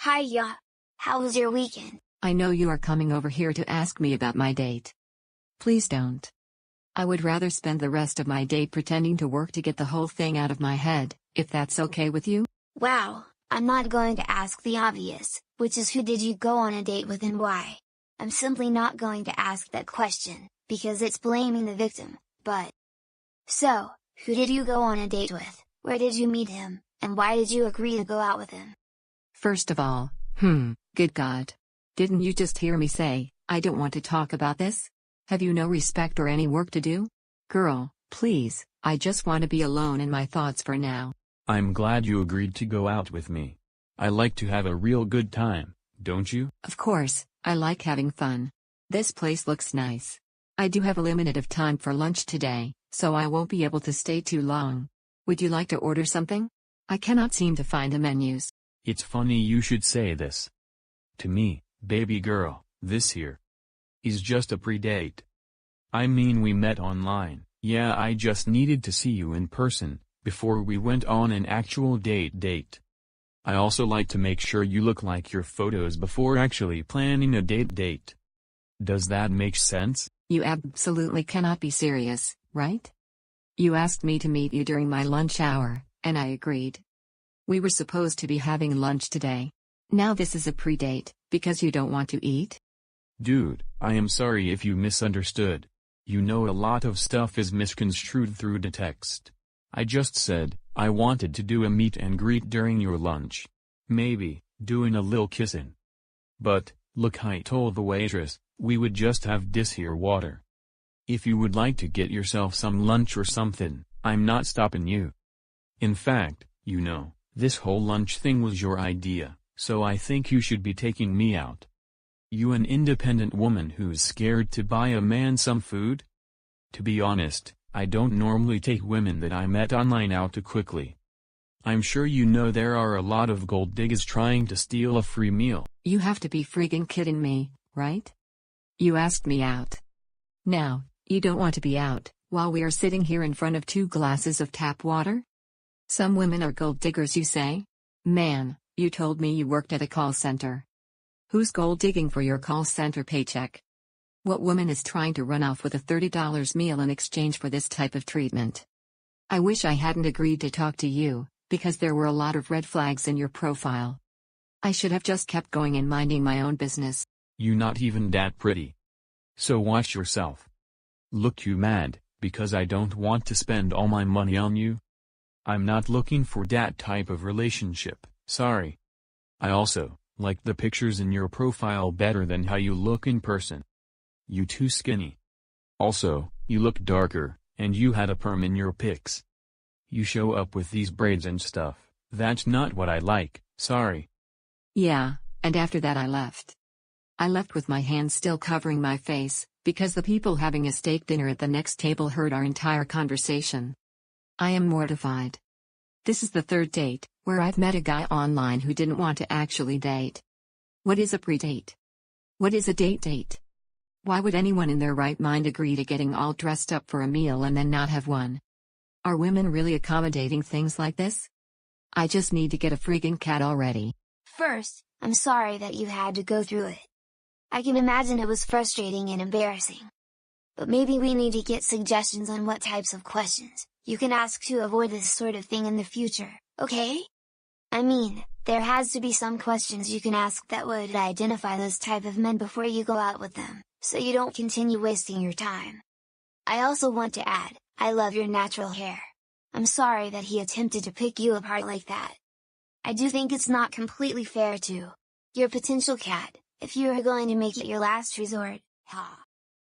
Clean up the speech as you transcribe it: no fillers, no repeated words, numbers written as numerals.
Hiya. How was your weekend? I know you are coming over here to ask me about my date. Please don't. I would rather spend the rest of my date pretending to work to get the whole thing out of my head, if that's okay with you. Wow, I'm not going to ask the obvious, which is who did you go on a date with and why? I'm simply not going to ask that question, because it's blaming the victim, but... So, who did you go on a date with, where did you meet him, and why did you agree to go out with him? First of all, good God. Didn't you just hear me say, I don't want to talk about this? Have you no respect or any work to do? Girl, please, I just want to be alone in my thoughts for now. I'm glad you agreed to go out with me. I like to have a real good time, don't you? Of course, I like having fun. This place looks nice. I do have a limited of time for lunch today, so I won't be able to stay too long. Would you like to order something? I cannot seem to find the menus. It's funny you should say this. To me, baby girl, this here is just a pre-date. I mean, we met online. Yeah, I just needed to see you in person before we went on an actual date. I also like to make sure you look like your photos before actually planning a date. Does that make sense? You absolutely cannot be serious, right? You asked me to meet you during my lunch hour, and I agreed. We were supposed to be having lunch today. Now this is a pre-date, because you don't want to eat? Dude, I am sorry if you misunderstood. You know, a lot of stuff is misconstrued through the text. I just said, I wanted to do a meet and greet during your lunch. Maybe, doing a little kissing. But, look, I told the waitress, we would just have this here water. If you would like to get yourself some lunch or something, I'm not stopping you. In fact, you know, this whole lunch thing was your idea, so I think you should be taking me out. You an independent woman who's scared to buy a man some food? To be honest, I don't normally take women that I met online out too quickly. I'm sure you know there are a lot of gold diggers trying to steal a free meal. You have to be freaking kidding me, right? You asked me out. Now, you don't want to be out, while we are sitting here in front of 2 glasses of tap water? Some women are gold diggers, you say? Man, you told me you worked at a call center. Who's gold digging for your call center paycheck? What woman is trying to run off with a $30 meal in exchange for this type of treatment? I wish I hadn't agreed to talk to you, because there were a lot of red flags in your profile. I should have just kept going and minding my own business. You not even that pretty. So watch yourself. Look, you mad, because I don't want to spend all my money on you? I'm not looking for that type of relationship, sorry. I also like the pictures in your profile better than how you look in person. You too skinny. Also, you look darker, and you had a perm in your pics. You show up with these braids and stuff, that's not what I like, sorry. Yeah, and after that I left. I left with my hands still covering my face, because the people having a steak dinner at the next table heard our entire conversation. I am mortified. This is the 3rd date, where I've met a guy online who didn't want to actually date. What is a pre-date? What is a date? Why would anyone in their right mind agree to getting all dressed up for a meal and then not have one? Are women really accommodating things like this? I just need to get a freaking cat already. First, I'm sorry that you had to go through it. I can imagine it was frustrating and embarrassing. But maybe we need to get suggestions on what types of questions you can ask to avoid this sort of thing in the future, okay? I mean, there has to be some questions you can ask that would identify those type of men before you go out with them, so you don't continue wasting your time. I also want to add, I love your natural hair. I'm sorry that he attempted to pick you apart like that. I do think it's not completely fair to your potential cat, if you are going to make it your last resort. Ha.